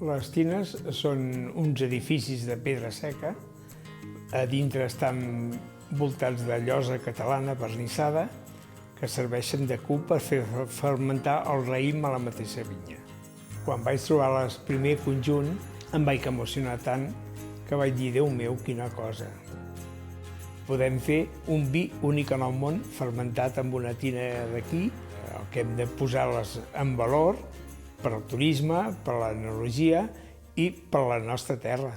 Les tines són uns edificis de pedra seca. A dintre estan voltats de llosa catalana vernissada que serveixen de cub per fer fermentar el raïm a la mateixa vinya. Quan vaig trobar el primer conjunt em vaig emocionar tant que vaig dir, Déu meu, quina cosa. Podem fer un vi únic en el món fermentat amb una tina d'aquí, el que hem de posar-les en valor per al turisme, per a l'enologia i per a la nostra terra.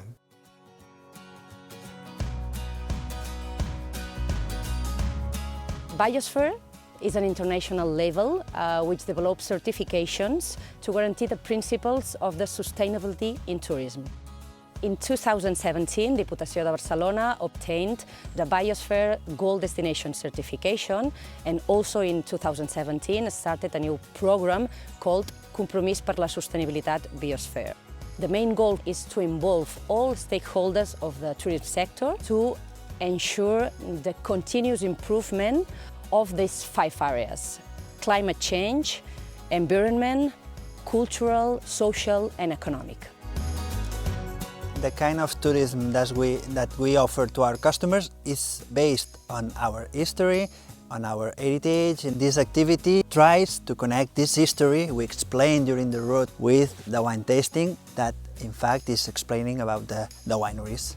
Biosphere is an international label which develops certifications to guarantee the principles of the sustainability in tourism. In 2017, Diputació de Barcelona obtained the Biosphere Gold Destination certification, and also in 2017 started a new program called Compromís per la Sostenibilitat Biosphere. The main goal is to involve all stakeholders of the tourism sector to ensure the continuous improvement of these 5 areas: climate change, environment, cultural, social and economic. The kind of tourism that we offer to our customers is based on our history, on our heritage, and this activity tries to connect this history we explained during the route with the wine tasting that in fact is explaining about the wineries.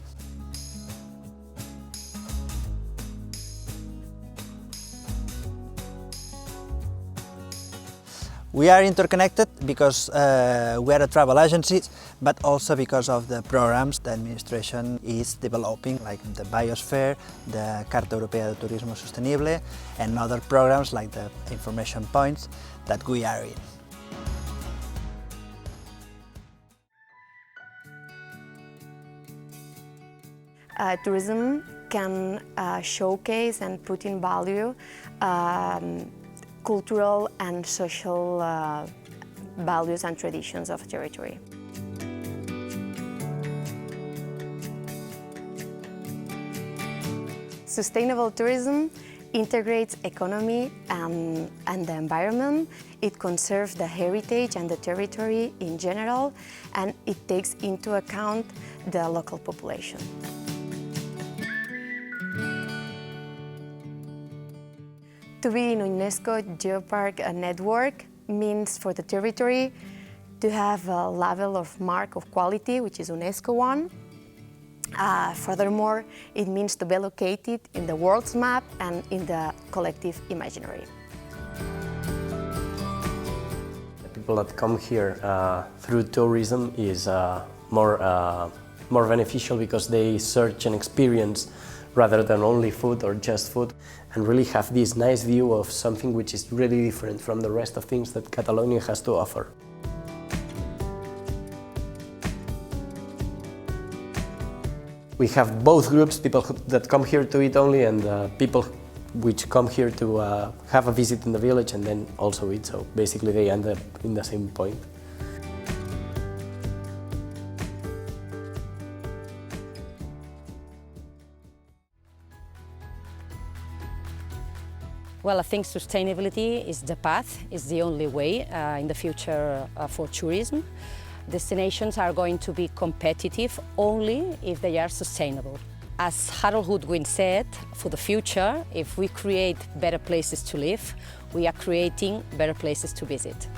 We are interconnected because we are a travel agency, but also because of the programs the administration is developing, like the Biosphere, the Carta Europea de Turismo Sostenible, and other programs like the information points that we are in. Tourism can showcase and put in value cultural and social values and traditions of a territory. Sustainable tourism integrates economy and the environment. It conserves the heritage and the territory in general, and it takes into account the local population. To be in UNESCO Geopark network means for the territory to have a level of mark of quality, which is UNESCO one. Furthermore, it means to be located in the world's map and in the collective imaginary. The people that come here through tourism is more beneficial because they search and experience rather than only food or just food, and really have this nice view of something which is really different from the rest of things that Catalonia has to offer. We have both groups, people that come here to eat only and people which come here to have a visit in the village and then also eat, so basically they end up in the same point. Well, I think sustainability is the path, is the only way in the future for tourism. Destinations are going to be competitive only if they are sustainable. As Harold Goodwin said, for the future, if we create better places to live, we are creating better places to visit.